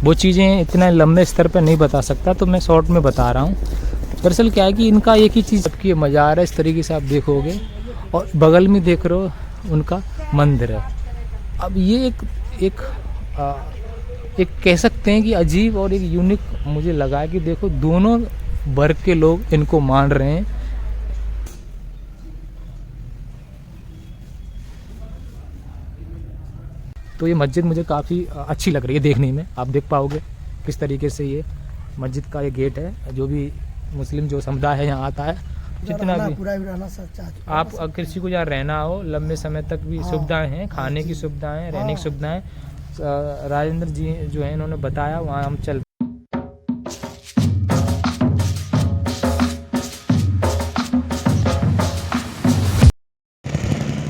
वो चीज़ें इतना लंबे स्तर पर नहीं बता सकता, तो मैं शॉर्ट में बता रहा हूँ। दरअसल क्या है कि इनका एक ही चीज़ की मज़ार है, इस तरीके से आप देखोगे, और बगल में देख रहे हो उनका मंदिर है। अब ये एक एक कह सकते हैं कि अजीब और एक यूनिक मुझे लगा है कि देखो दोनों वर्ग के लोग इनको मान रहे हैं। तो ये मस्जिद मुझे काफ़ी अच्छी लग रही है देखने में। आप देख पाओगे किस तरीके से ये मस्जिद का ये गेट है। जो भी मुस्लिम जो समुदाय है यहाँ आता है, जितना भी आप किसी को यहाँ रहना हो लंबे समय तक भी सुविधाएं हैं, खाने की सुविधाएं, रहने की सुविधाएं। राजेंद्र जी जो है इन्होंने बताया, वहाँ हम चल।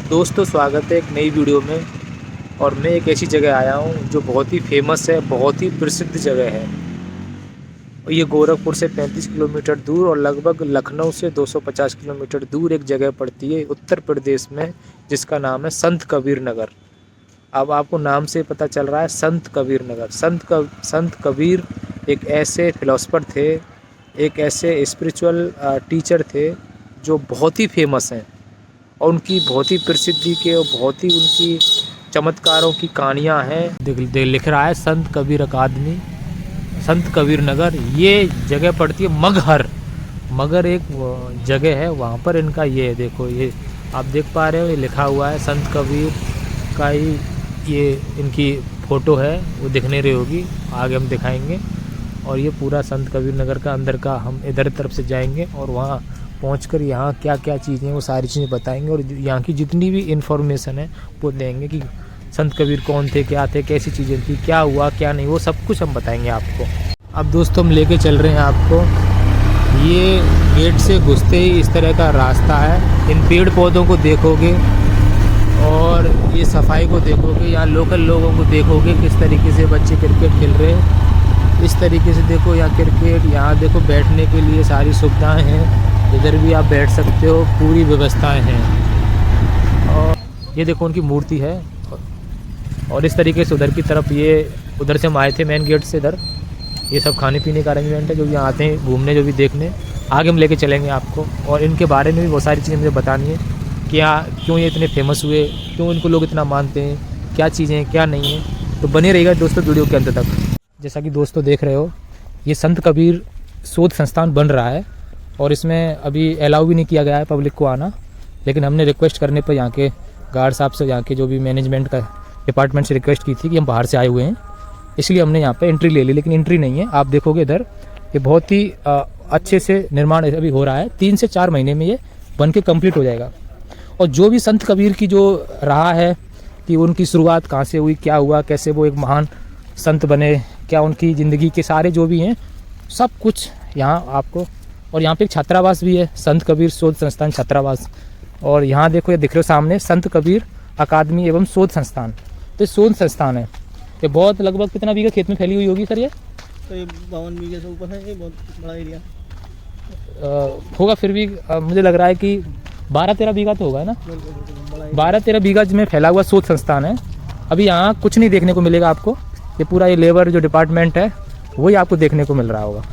दोस्तों स्वागत है एक नई वीडियो में, और मैं एक ऐसी जगह आया हूँ जो बहुत ही फेमस है, बहुत ही प्रसिद्ध जगह है। और ये गोरखपुर से 35 किलोमीटर दूर और लगभग लखनऊ से 250 किलोमीटर दूर एक जगह पड़ती है उत्तर प्रदेश में, जिसका नाम है संत कबीर नगर। अब आपको नाम से पता चल रहा है संत कबीर नगर। संत कबीर एक ऐसे फिलोसफर थे, एक ऐसे स्पिरिचुअल टीचर थे जो बहुत ही फेमस हैं, और उनकी बहुत ही प्रसिद्धि के और बहुत ही उनकी चमत्कारों की कहानियाँ हैं। लिख रहा है संत कबीर अकादमी, संत कबीर नगर। ये जगह पड़ती है मगर एक जगह है, वहाँ पर इनका ये है। देखो ये आप देख पा रहे हो, ये लिखा हुआ है संत कबीर का ही ये इनकी फ़ोटो है, वो दिखने रही होगी, आगे हम दिखाएंगे। और ये पूरा संत कबीर नगर का अंदर का हम इधर तरफ से जाएंगे, और वहाँ पहुंचकर यहाँ क्या क्या चीज़ें हैं वो सारी चीज़ें बताएंगे, और यहाँ की जितनी भी इन्फॉर्मेशन है वो देंगे कि संत कबीर कौन थे, क्या थे, कैसी चीज़ें थी, क्या हुआ क्या नहीं, वो सब कुछ हम बताएंगे आपको। अब दोस्तों हम लेके चल रहे हैं आपको, ये गेट से घुसते ही इस तरह का रास्ता है। इन पेड़ पौधों को देखोगे और ये सफाई को देखोगे, यहाँ लोकल लोगों को देखोगे किस तरीके से बच्चे क्रिकेट खेल रहे हैं। इस तरीके से देखो यहाँ क्रिकेट, यहाँ देखो बैठने के लिए सारी सुविधाएँ हैं, इधर भी आप बैठ सकते हो, पूरी व्यवस्थाएं हैं। और ये देखो उनकी मूर्ति है, और इस तरीके से उधर की तरफ, ये उधर से हम आए थे मेन गेट से इधर। ये सब खाने पीने का अरेंजमेंट है, जो यहाँ आते हैं घूमने, जो भी देखने, आगे हम लेके चलेंगे आपको। और इनके बारे में भी बहुत सारी चीज़ें मुझे बतानी है, क्या क्यों ये इतने फेमस हुए, क्यों इनको लोग इतना मानते हैं, क्या चीज़ें हैं क्या नहीं है। तो बने रहिएगा दोस्तों वीडियो के अंत तक। जैसा कि दोस्तों देख रहे हो, ये संत कबीर शोध संस्थान बन रहा है, और इसमें अभी अलाउ भी नहीं किया गया है पब्लिक को आना, लेकिन हमने रिक्वेस्ट करने पर यहाँ के गार्ड साहब से, यहाँ के जो भी मैनेजमेंट का डिपार्टमेंट से रिक्वेस्ट की थी कि हम बाहर से आए हुए हैं, इसलिए हमने यहाँ पे एंट्री ले ली, लेकिन एंट्री नहीं है। आप देखोगे इधर ये बहुत ही अच्छे से निर्माण अभी हो रहा है, 3 से 4 महीने में ये बन के कम्प्लीट हो जाएगा। और जो भी संत कबीर की जो रहा है कि उनकी शुरुआत कहाँ से हुई, क्या हुआ, कैसे वो एक महान संत बने, क्या उनकी ज़िंदगी के सारे जो भी हैं सब कुछ यहाँ आपको। और यहाँ पे एक छात्रावास भी है, संत कबीर शोध संस्थान छात्रावास। और यहाँ देखो, ये दिख रहे हो सामने संत कबीर अकादमी एवं शोध संस्थान। तो शोध संस्थान है, ये बहुत लगभग कितना बीघा खेत में फैली हुई होगी सर? ये तो ये 52 बीघे से ऊपर है, ये बहुत बड़ा एरिया होगा। फिर भी मुझे लग रहा है कि 12-13 बीघा तो होगा ना, 12-13 बीघा में फैला हुआ शोध संस्थान है। अभी यहाँ कुछ नहीं देखने को मिलेगा आपको, ये पूरा ये लेबर जो डिपार्टमेंट है वही आपको देखने को मिल रहा होगा।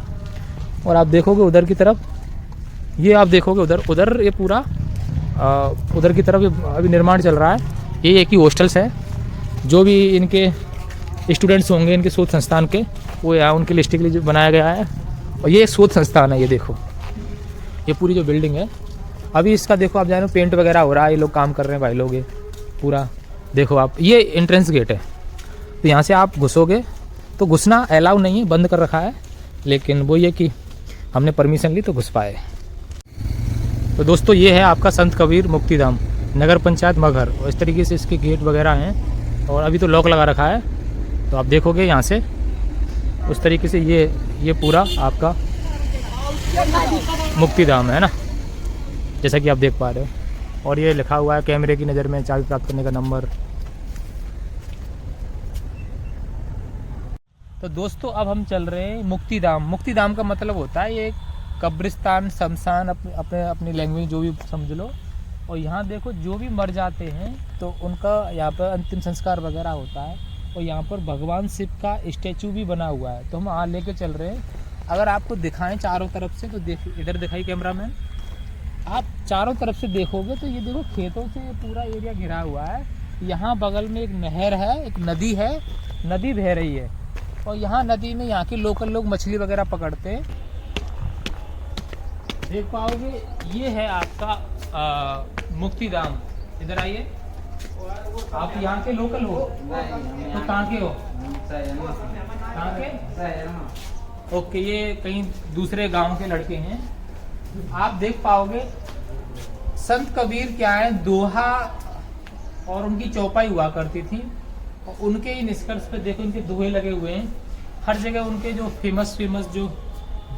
और आप देखोगे उधर की तरफ, ये आप देखोगे उधर ये पूरा उधर की तरफ अभी निर्माण चल रहा है। ये एक ही हॉस्टल्स है, जो भी इनके स्टूडेंट्स होंगे इनके शोध संस्थान के, वो यहाँ उनके लिस्ट के लिए जो बनाया गया है। और ये एक शोध संस्थान है, ये देखो ये पूरी जो बिल्डिंग है, अभी इसका देखो आप जानो पेंट वगैरह हो रहा है, ये लोग काम कर रहे हैं भाई लोग। ये पूरा देखो आप, ये एंट्रेंस गेट है, तो यहाँ से आप घुसोगे तो घुसना अलाउ नहीं है, बंद कर रखा है, लेकिन वो ये कि हमने परमिशन ली तो घुस पाए। तो दोस्तों ये है आपका संत कबीर मुक्तिधाम, नगर पंचायत मगहर। और इस तरीके से इसके गेट वगैरह हैं, और अभी तो लॉक लगा रखा है। तो आप देखोगे यहाँ से उस तरीके से ये पूरा आपका मुक्तिधाम है ना, जैसा कि आप देख पा रहे हो। और ये लिखा हुआ है कैमरे की नज़र में चाबी प्राप्त करने का नंबर। तो दोस्तों अब हम चल रहे हैं मुक्तिधाम। मुक्तिधाम का मतलब होता है ये कब्रिस्तान, शमशान, अपनी लैंग्वेज जो भी समझ लो। और यहाँ देखो जो भी मर जाते हैं तो उनका यहाँ पर अंतिम संस्कार वगैरह होता है, और यहाँ पर भगवान शिव का स्टैचू भी बना हुआ है। तो हम वहाँ लेके चल रहे हैं। अगर आपको दिखाएं चारों तरफ से तो देख, इधर दिखाई कैमरामैन, आप चारों तरफ से देखोगे तो ये देखो खेतों से पूरा एरिया घिरा हुआ है। यहाँ बगल में एक नहर है, एक नदी है, नदी बह रही है और यहाँ नदी में यहाँ के लोकल लोग मछली वगैरह पकड़ते हैं। देख पाओगे ये है आपका मुक्ति धाम। इधर आइए, आप यहाँ के लोकल हो? तो कहाँ के हो? कहाँ के? ओके, ये कहीं दूसरे गांव के लड़के हैं। आप देख पाओगे संत कबीर क्या है, दोहा और उनकी चौपाई हुआ करती थी और उनके ही निष्कर्ष पे देखो इनके दोहे लगे हुए हैं। हर जगह उनके जो फेमस जो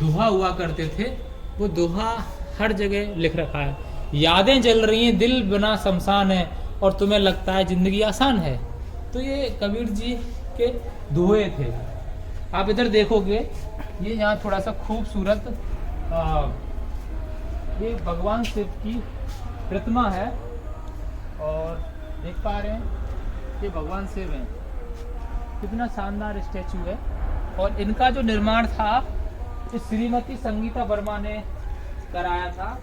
दोहा हुआ करते थे वो दोहा हर जगह लिख रखा है। यादें जल रही हैं, दिल बना शमशान है और तुम्हें लगता है जिंदगी आसान है। तो ये कबीर जी के दोहे थे। आप इधर देखोगे ये यहाँ थोड़ा सा खूबसूरत ये भगवान शिव की प्रतिमा है और देख पा रहे हैं ये भगवान शिव हैं। कितना शानदार स्टैचू है। और इनका जो निर्माण था ये श्रीमती संगीता वर्मा ने कराया था।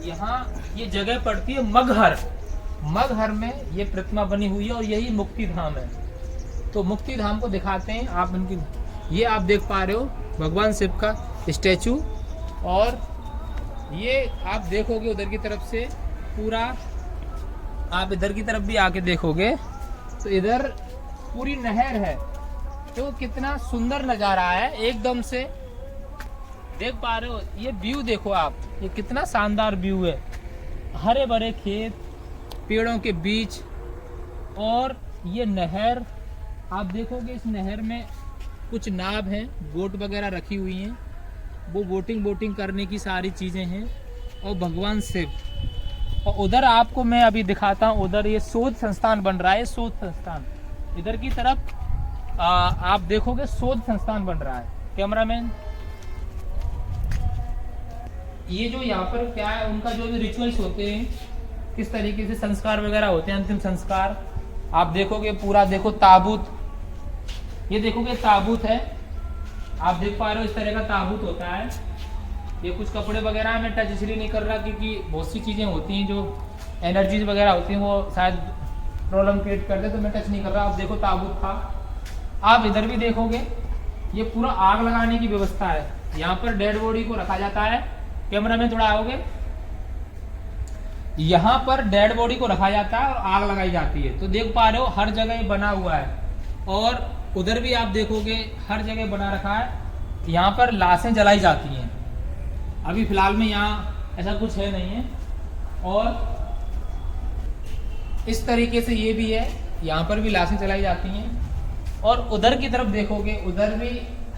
यहाँ ये जगह पड़ती है मगहर। मगहर में ये प्रतिमा बनी हुई है और यही मुक्ति धाम है। तो मुक्ति धाम को दिखाते हैं। आप इनकी ये आप देख पा रहे हो भगवान शिव का स्टैचू और ये आप देखोगे उधर की तरफ से पूरा, आप इधर की तरफ भी आके देखोगे तो इधर पूरी नहर है। तो कितना सुंदर नज़ारा है एकदम से। देख पा रहे हो ये व्यू देखो आप, ये कितना शानदार व्यू है। हरे भरे खेत, पेड़ों के बीच और ये नहर। आप देखोगे इस नहर में कुछ नाव हैं, बोट वगैरह रखी हुई हैं। वो बोटिंग करने की सारी चीज़ें हैं और भगवान शिव। और उधर आपको मैं अभी दिखाता हूँ, उधर ये शोध संस्थान बन रहा है। शोध संस्थान इधर की तरफ आप देखोगे शोध संस्थान बन रहा है। कैमरामैन, ये जो यहाँ पर क्या है उनका जो भी रिचुअल्स होते हैं, किस तरीके से संस्कार वगैरह होते हैं, अंतिम संस्कार आप देखोगे पूरा। देखो ताबूत, ये देखोगे ताबूत है, आप देख पा रहे हो इस तरह का ताबूत होता है। ये कुछ कपड़े वगैरह मैं टच इसलिए नहीं कर रहा क्योंकि बहुत सी चीज़ें होती हैं जो एनर्जीज वगैरह होती हैं वो शायद प्रॉब्लम क्रिएट कर दे, तो मैं टच नहीं कर रहा। आप देखो ताबूत था। आप इधर भी देखोगे ये पूरा आग लगाने की व्यवस्था है। यहाँ पर डेड बॉडी को रखा जाता है। कैमरा में थोड़ा आओगे, यहाँ पर डेड बॉडी को रखा जाता है और आग लगाई जाती है। तो देख पा रहे हो हर जगह ये बना हुआ है और उधर भी आप देखोगे हर जगह बना रखा है। यहाँ पर लाशें जलाई जाती हैं। अभी फिलहाल में यहाँ ऐसा कुछ है नहीं है। और इस तरीके से ये भी है, यहाँ पर भी लाशें जलाई जाती हैं। और उधर की तरफ देखोगे उधर भी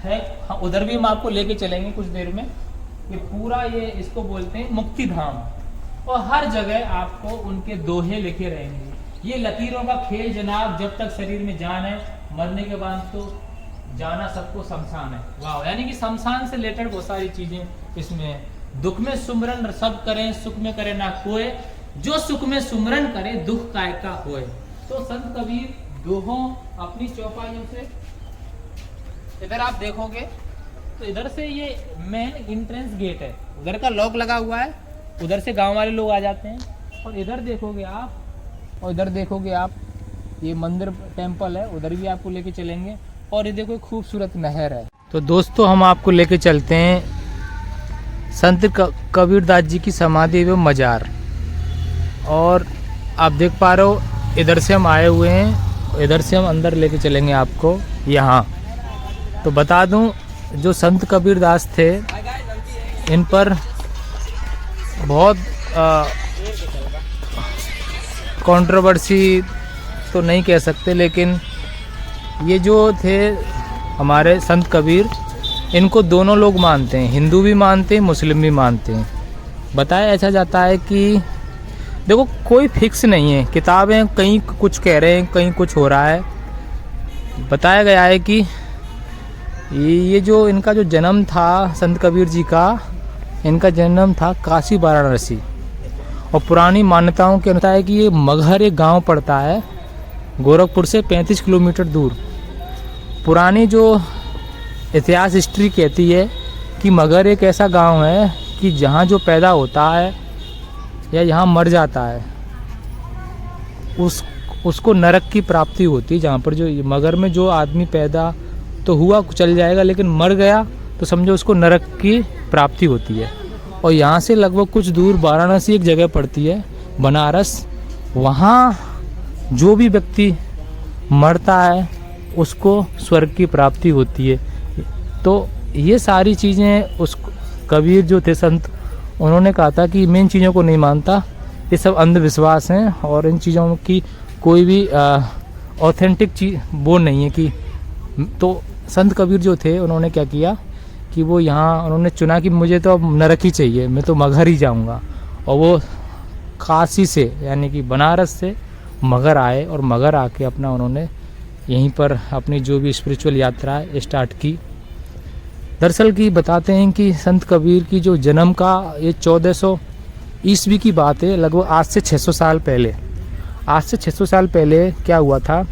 है, हाँ उधर भी हम आपको लेके चलेंगे कुछ देर में। ये पूरा ये इसको बोलते हैं मुक्ति धाम और हर जगह आपको उनके दोहे लिखे रहेंगे। ये लकीरों का खेल जनाब, जब तक शरीर में जान है, मरने के बाद तो जाना सबको शमशान है। वाह, यानी कि शमशान से रिलेटेड बहुत सारी चीजें इसमें है। दुख में सुमरन सब करें, सुख में करे ना कोई, जो सुख में सुमरन करे दुख काय का होए। तो संत कबीर दोहों अपनी चौपाइयों से, इधर आप देखोगे तो इधर से ये मेन एंट्रेंस गेट है, उधर का लॉक लगा हुआ है, उधर से गांव वाले लोग आ जाते हैं। और इधर देखोगे आप, और इधर देखोगे आप ये मंदिर टेम्पल है, उधर भी आपको लेके चलेंगे। और ये देखो खूबसूरत नहर है। तो दोस्तों हम आपको लेके चलते हैं संत कबीरदास जी की समाधि एवं मजार। और आप देख पा रहे हो इधर से हम आए हुए हैं, इधर से हम अंदर लेके चलेंगे आपको यहाँ। तो बता दूं जो संत कबीरदास थे इन पर बहुत कंट्रोवर्सी तो नहीं कह सकते, लेकिन ये जो थे हमारे संत कबीर, इनको दोनों लोग मानते हैं, हिंदू भी मानते हैं, मुस्लिम भी मानते हैं। बताया ऐसा जाता है कि देखो कोई फिक्स नहीं है, किताबें कहीं कुछ कह रहे हैं, कहीं कुछ हो रहा है। बताया गया है कि ये जो इनका जो जन्म था संत कबीर जी का, इनका जन्म था काशी वाराणसी। और पुरानी मान्यताओं के अनुसार है कि ये मगहर एक गांव पड़ता है गोरखपुर से 35 किलोमीटर दूर। पुरानी जो इतिहास हिस्ट्री कहती है कि मगर एक ऐसा गांव है कि जहाँ जो पैदा होता है या यहाँ मर जाता है उसको नरक की प्राप्ति होती है। जहाँ पर जो मगर में जो आदमी पैदा तो हुआ चल जाएगा, लेकिन मर गया तो समझो उसको नरक की प्राप्ति होती है। और यहाँ से लगभग कुछ दूर वाराणसी एक जगह पड़ती है, बनारस। वहाँ जो भी व्यक्ति मरता है उसको स्वर्ग की प्राप्ति होती है। तो ये सारी चीज़ें उस कबीर जो थे संत, उन्होंने कहा था कि मैं इन चीज़ों को नहीं मानता, ये सब अंधविश्वास हैं और इन चीज़ों की कोई भी ऑथेंटिक चीज़ वो नहीं है कि। तो संत कबीर जो थे उन्होंने क्या किया कि वो यहाँ उन्होंने चुना कि मुझे तो अब नरक ही चाहिए, मैं तो मगहर ही जाऊँगा। और वो काशी से यानी कि बनारस से मगहर आए और मगहर आके अपना उन्होंने यहीं पर अपनी जो भी स्पिरिचुअल यात्रा स्टार्ट की। दरअसल की बताते हैं कि संत कबीर की जो जन्म का ये 1400 ईस्वी की बात है, लगभग आज से 600 साल पहले। आज से 600 साल पहले क्या हुआ था,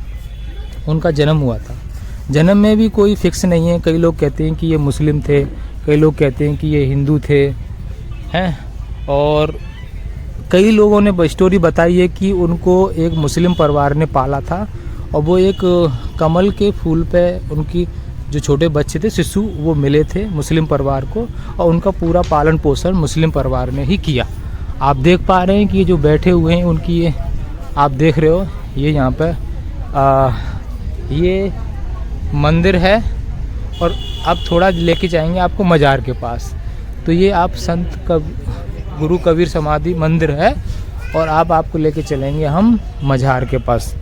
उनका जन्म हुआ था। जन्म में भी कोई फिक्स नहीं है, कई लोग कहते हैं कि ये मुस्लिम थे, कई लोग कहते हैं कि ये हिंदू थे, हैं। और कई लोगों ने स्टोरी बताई है कि उनको एक मुस्लिम परिवार ने पाला था और वो एक कमल के फूल पे उनकी जो छोटे बच्चे थे, शिशु, वो मिले थे मुस्लिम परिवार को और उनका पूरा पालन पोषण मुस्लिम परिवार ने ही किया। आप देख पा रहे हैं कि ये जो बैठे हुए हैं उनकी ये आप देख रहे हो, ये यहाँ पे ये मंदिर है। और अब थोड़ा लेके जाएंगे आपको मज़ार के पास। तो ये आप संत गुरु कबीर समाधि मंदिर है और अब आपको लेके चलेंगे हम मज़ार के पास।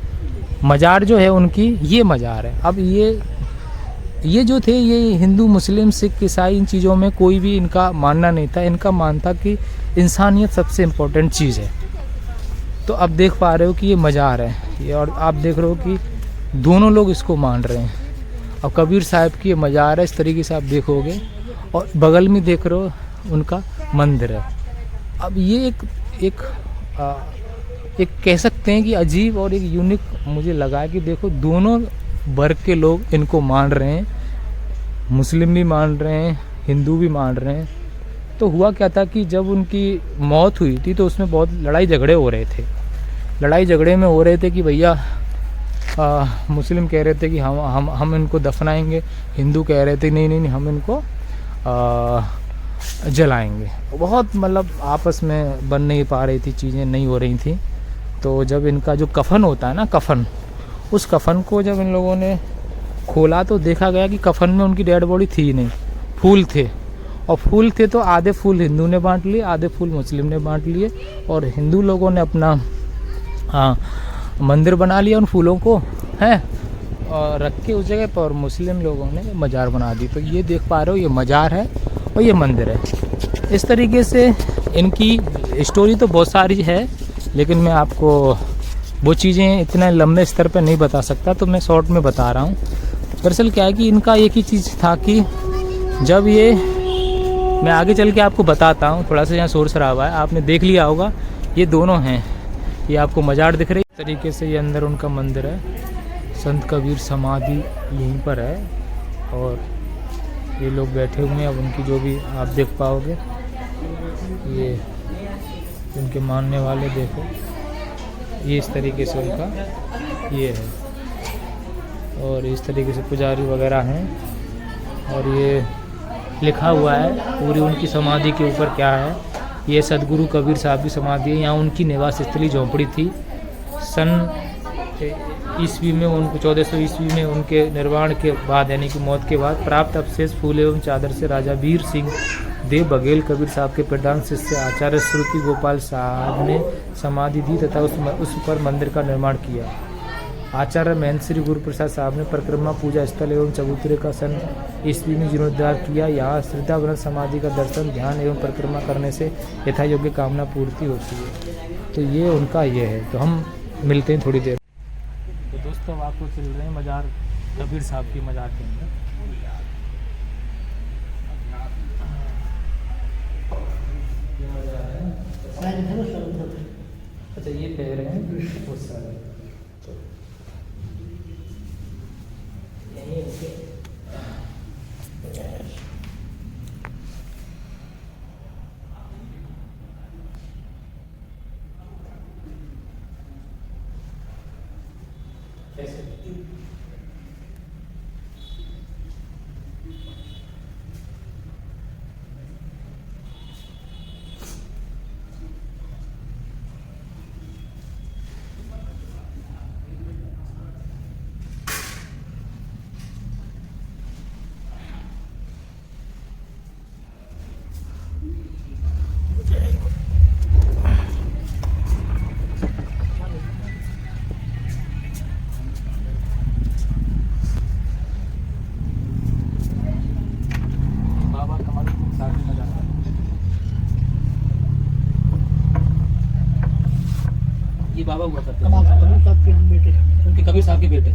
मज़ार जो है उनकी, ये मज़ार है। अब ये जो थे, ये हिंदू मुस्लिम सिख ईसाई इन चीज़ों में कोई भी इनका मानना नहीं था। इनका मानता कि इंसानियत सबसे इम्पोर्टेंट चीज़ है। तो अब देख पा रहे हो कि ये मज़ार है ये, और आप देख रहे हो कि दोनों लोग इसको मान रहे हैं। और कबीर साहब की ये मज़ार है, इस तरीके से आप देखोगे। और बगल में देख रहे हो उनका मंदिर है। अब ये एक कह सकते हैं कि अजीब और एक यूनिक मुझे लगा कि देखो दोनों वर्ग के लोग इनको मान रहे हैं, मुस्लिम भी मान रहे हैं, हिंदू भी मान रहे हैं। तो हुआ क्या था कि जब उनकी मौत हुई थी तो उसमें बहुत लड़ाई झगड़े हो रहे थे। लड़ाई झगड़े में हो रहे थे कि भैया मुस्लिम कह रहे थे कि हम इनको दफनाएंगे, हिंदू कह रहे थे नहीं हम इनको जलाएंगे। बहुत मतलब आपस में बन नहीं पा रही थी, चीज़ें नहीं हो रही थी। तो जब इनका जो कफन होता है ना, कफन, उस कफन को जब इन लोगों ने खोला तो देखा गया कि कफन में उनकी डेड बॉडी थी नहीं, फूल थे। और फूल थे तो आधे फूल हिंदू ने बांट लिए, आधे फूल मुस्लिम ने बांट लिए। और हिंदू लोगों ने अपना मंदिर बना लिया उन फूलों को, हैं, और रख के उस जगह पर, और मुस्लिम लोगों ने मज़ार बना दी। तो ये देख पा रहे हो, ये मज़ार है और ये मंदिर है। इस तरीके से इनकी स्टोरी तो बहुत सारी है, लेकिन मैं आपको वो चीज़ें इतना लंबे स्तर पर नहीं बता सकता, तो मैं शॉर्ट में बता रहा हूँ। दरअसल क्या है कि इनका एक ही चीज़ था कि जब ये, मैं आगे चल के आपको बताता हूँ, थोड़ा सा यहाँ शोर शराबा है, आपने देख लिया होगा, ये दोनों हैं, ये आपको मज़ार दिख रही है। इस तरीके से ये अंदर उनका मंदिर है, संत कबीर समाधि यहीं पर है। और ये लोग बैठे हुए हैं, अब उनकी जो भी आप देख पाओगे, ये उनके मानने वाले देखो, ये इस तरीके से उनका ये है। और इस तरीके से पुजारी वगैरह हैं। और ये लिखा हुआ है पूरी उनकी समाधि के ऊपर क्या है। ये सदगुरु कबीर साहब की समाधि है। यहाँ उनकी निवास स्थली झोंपड़ी थी। सन ईस्वी में उनको 1400 ईस्वी में उनके निर्वाण के बाद, यानी कि मौत के बाद, प्राप्त अवशेष फूल एवं चादर से राजा वीर सिंह देव बघेल कबीर साहब के प्रधान शिष्य आचार्य श्रुति गोपाल साहब ने समाधि दी तथा उस पर मंदिर का निर्माण किया। आचार्य महेंद्र श्री गुरु प्रसाद साहब ने परिक्रमा पूजा स्थल एवं चबूतरे का सन ईस्वी में जीर्णोद्धार किया। यहाँ श्रद्धावरण समाधि का दर्शन, ध्यान एवं परिक्रमा करने से यथा योग्य कामना पूर्ति होती है। तो ये उनका ये है। तो हम मिलते हैं थोड़ी देर। तो दोस्तों अब आपको चल रहे हैं मज़ार कबीर साहब की मज़ार के अंदर। अच्छा ये पैर हैं बहुत सारे, तो यहीं बाबा हुआ करते कबाब कबीर साहब के बेटे। उनके कबीर साहब के बेटे।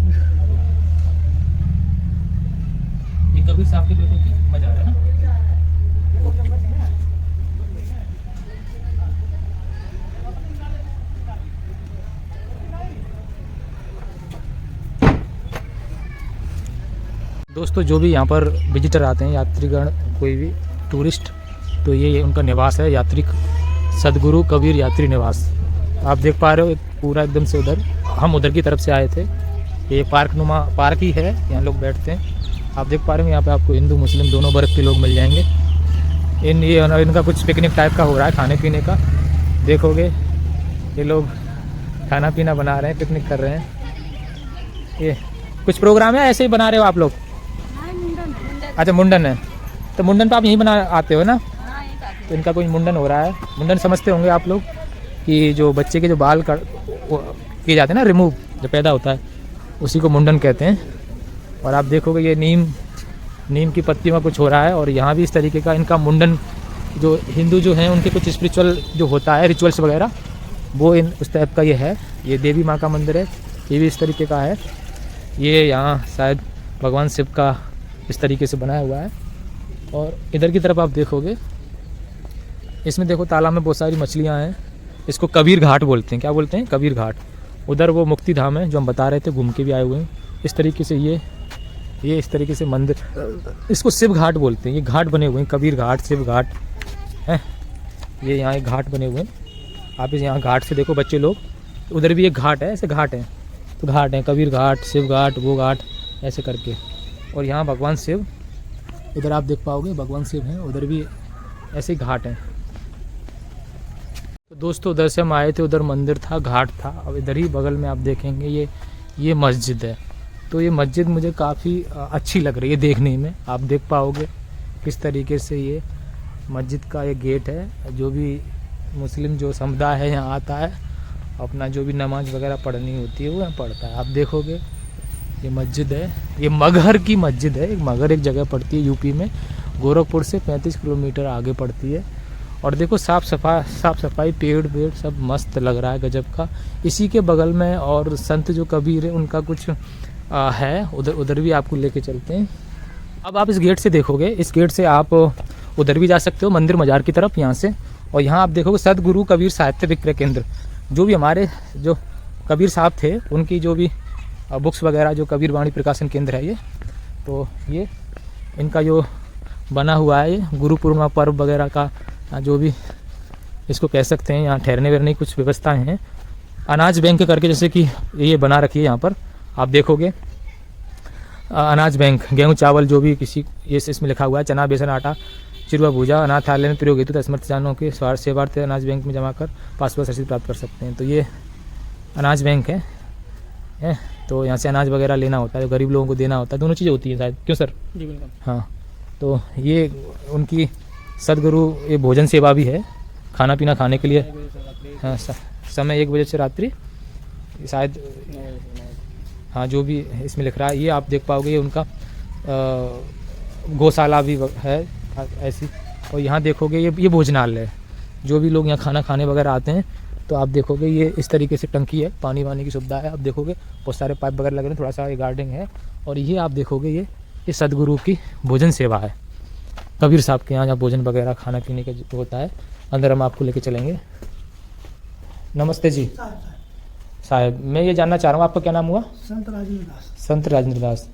ये कबीर साहब के बेटे की मजा है ना। दोस्तों जो भी यहाँ पर विजिटर आते हैं, यात्रीगण, कोई भी टूरिस्ट, तो ये उनका निवास है, यात्री सदगुरु कबीर यात्री निवास। आप देख पा रहे हो पूरा एकदम से उधर, हम उधर की तरफ से आए थे। ये पार्क ही है, यहाँ लोग बैठते हैं। आप देख पा रहे हो यहाँ पे आपको हिंदू मुस्लिम दोनों वर्ग के लोग मिल जाएंगे। इनका कुछ पिकनिक टाइप का हो रहा है, खाने पीने का। देखोगे ये लोग खाना पीना बना रहे हैं, पिकनिक कर रहे हैं। ये कुछ प्रोग्राम है ऐसे ही बना रहे हो आप लोग? अच्छा मुंडन है, तो मुंडन तो आप यहीं बना आते हो ना? तो इनका कोई मुंडन हो रहा है। मुंडन समझते होंगे आप लोग कि जो बच्चे के जो बाल किए जाते हैं ना, रिमूव जो पैदा होता है, उसी को मुंडन कहते हैं। और आप देखोगे ये नीम की पत्तियों का कुछ हो रहा है। और यहाँ भी इस तरीके का इनका मुंडन, जो हिंदू जो हैं उनके कुछ स्पिरिचुअल जो होता है, रिचुअल्स वगैरह, वो उस टाइप का ये है। ये देवी माँ का मंदिर है, ये भी इस तरीके का है। ये यहाँ शायद भगवान शिव का इस तरीके से बनाया हुआ है। और इधर की तरफ आप देखोगे, इसमें देखो तालाब में बहुत सारी मछलियाँ हैं। इसको कबीर घाट बोलते हैं। क्या बोलते हैं? कबीर घाट। उधर वो मुक्ति धाम है जो हम बता रहे थे, घूम के भी आए हुए हैं। इस तरीके से ये इस तरीके से मंदिर, इसको शिव घाट बोलते हैं। ये घाट बने हुए हैं, कबीर घाट, शिव घाट हैं। ये यहाँ एक घाट बने हुए हैं। आप इस यहाँ घाट से देखो बच्चे लोग, उधर भी एक घाट है, ऐसे घाट हैं, तो घाट हैं, कबीर घाट, शिव घाट, वो घाट, ऐसे करके। और यहाँ भगवान शिव, उधर आप देख पाओगे भगवान शिव हैं, उधर भी ऐसे ही घाट हैं। तो दोस्तों उधर से हम आए थे, उधर मंदिर था, घाट था। अब इधर ही बगल में आप देखेंगे ये मस्जिद है। तो ये मस्जिद मुझे काफ़ी अच्छी लग रही है देखने में। आप देख पाओगे किस तरीके से ये मस्जिद का ये गेट है। जो भी मुस्लिम जो समुदाय है यहाँ आता है, अपना जो भी नमाज वगैरह पढ़नी होती है वो यहाँ पढ़ता है। आप देखोगे ये मस्जिद है, ये मगहर की मस्जिद है। मगहर एक जगह पड़ती है यूपी में, गोरखपुर से 35 किलोमीटर आगे पड़ती है। और देखो साफ़ सफाई, पेड़ सब मस्त लग रहा है, गजब का। इसी के बगल में और संत जो कबीर है उनका कुछ है, उधर भी आपको लेके चलते हैं। अब आप इस गेट से देखोगे, इस गेट से आप उधर भी जा सकते हो मंदिर मजार की तरफ यहाँ से। और यहाँ आप देखोगे सदगुरु कबीर साहित्य विक्रय केंद्र, जो भी हमारे जो कबीर साहब थे उनकी जो भी बुक्स वगैरह, जो कबीर वाणी प्रकाशन केंद्र है ये। तो ये इनका जो बना हुआ है, ये गुरु पूर्णिमा पर्व वगैरह का जो भी इसको कह सकते हैं। यहाँ ठहरने वहरने की कुछ व्यवस्थाएं हैं। अनाज बैंक करके जैसे कि ये बना रखी है, यहाँ पर आप देखोगे अनाज बैंक, गेहूँ चावल जो भी किसी, ये इसमें लिखा हुआ है, चना बेसन आटा चिरुआ भूजा अनाथालय में प्रयोग हेतु असमर्थ जानों के सेवार्थ अनाज बैंक में जमा कर पासपोर्ट रसीद प्राप्त कर सकते हैं। तो ये अनाज बैंक है। तो यहाँ से अनाज वगैरह लेना होता है, गरीब लोगों को देना होता है, दोनों चीज़ें होती हैं शायद, क्यों सर? जी बिल्कुल। हाँ, तो ये उनकी सदगुरु ये भोजन सेवा भी है, खाना पीना खाने के लिए। हाँ, समय 1 बजे से रात्रि शायद, हाँ जो भी इसमें लिख रहा है। ये आप देख पाओगे, ये उनका गौशाला भी है ऐसी। और यहाँ देखोगे ये भोजनालय है, जो भी लोग यहाँ खाना खाने वगैरह आते हैं। तो आप देखोगे ये इस तरीके से टंकी है, पानी वानी की सुविधा है। आप देखोगे बहुत सारे पाइप वगैरह लगे हैं, थोड़ा सा ये गार्डनिंग है। और ये आप देखोगे ये सदगुरु की भोजन सेवा है, कबीर साहब के यहाँ जहाँ भोजन वगैरह खाना पीने का जो होता है। अंदर हम आपको लेके चलेंगे। नमस्ते जी साहब, मैं ये जानना चाह रहा हूँ आपका क्या नाम हुआ? संत राजेंद्र दास। संत राजेंद्र दास।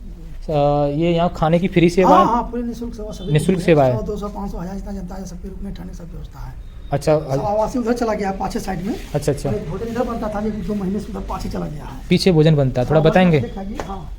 ये यहाँ खाने की फ्री सेवा है? हाँ, पूरी निःशुल्क सेवा, सभी निःशुल्क सेवा है। 200, 500, 1000 जितना जनता है सबके रूप में ठंड सब व्यवस्था है। अच्छा, आवासी उधर चला गया पाछे साइड में। अच्छा अच्छा, भोजन इधर बनता था, लेकिन 2 महीने से उधर पाछे चला गया है। पीछे भोजन बनता है, थोड़ा बताएंगे? हाँ,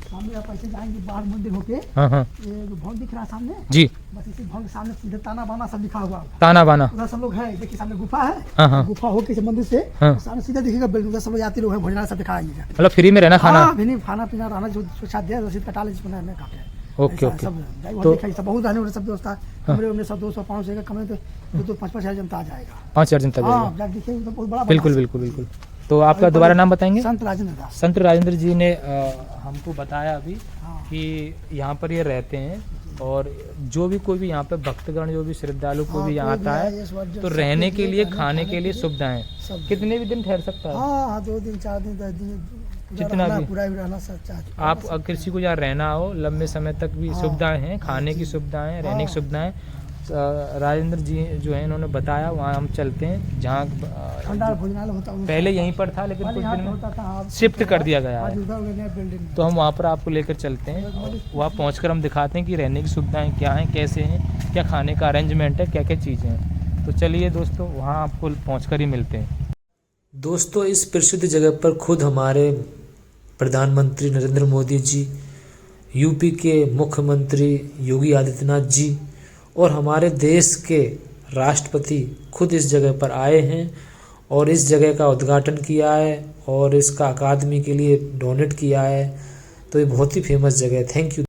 सामने आप ऐसे जाएंगे बाहर मंदिर होके, हाँ हाँ ये जो भवन दिख रहा है सामने जी, बस इसी भवन के सामने सीधे ताना बाना सब लिखा हुआ है। ताना बाना, उधर सब लोग हैं, देखिए सामने गुफा है। हाँ हाँ, गुफा होके मंदिर से सामने सीधा देखिएगा बिल्डिंग, उधर सब लोग यात्री लोग हैं, भोजन सब दिखाएंगे। मतलब फ्री में रहना खाना? हाँ, खाना पीना रहना जो साथ रसीद कटा ले जिसमें रहने का। Okay okay. तो बहुत रहने सब व्यवस्था, कमरे में 100, 200, 500 कमरे, तो 5,000 जनता आ जाएगा। 5,000 जनता जाएगा। देखिए बहुत बड़ा। बिल्कुल बिल्कुल बिल्कुल। तो आपका दोबारा नाम बताएंगे? संत राजेंद्र दास। संत राजेंद्र जी ने हमको बताया अभी कि यहाँ पर ये रहते हैं और जो भी कोई भी यहाँ पे भक्तगण, जो भी श्रद्धालु कोई भी यहाँ कोई भी आता आए, है इस बार जो तो सबके रहने के लिए, खाने खाने के लिए सुविधाएं, सब। कितने भी दिन ठहर सकता है? हाँ 2 दिन 4 दिन 10 दिन जितना भी। पूरा भी रहना सब चाहते। आप अगर किसी को यहाँ रहना हो लंबे समय तक भी हाँ, सुविधाएं हैं, खाने की सुविधाएं, रहने की सुविधाएं। राजेंद्र जी जो है इन्होंने बताया, वहाँ हम चलते हैं जहाँ ठंडा भोजनालय होता है पहले यहीं पर था लेकिन पहले कुछ यहाँ दिन पे में होता था, हाँ, शिफ्ट कर दिया गया आज है। उधर हो गया नया बिल्डिंग। तो हम वहाँ पर आपको लेकर चलते हैं, वहाँ पहुँचकर हम दिखाते हैं कि रहने की सुविधाएं क्या हैं, कैसे हैं, क्या खाने का अरेंजमेंट है, क्या क्या चीज़ें हैं। तो चलिए दोस्तों, वहाँ आपको पहुँचकर ही मिलते हैं। दोस्तों, इस प्रसिद्ध जगह पर खुद हमारे प्रधानमंत्री नरेंद्र मोदी जी, यूपी के मुख्यमंत्री योगी आदित्यनाथ जी और हमारे देश के राष्ट्रपति खुद इस जगह पर आए हैं और इस जगह का उद्घाटन किया है और इसका अकादमी के लिए डोनेट किया है। तो ये बहुत ही फेमस जगह है। Thank you.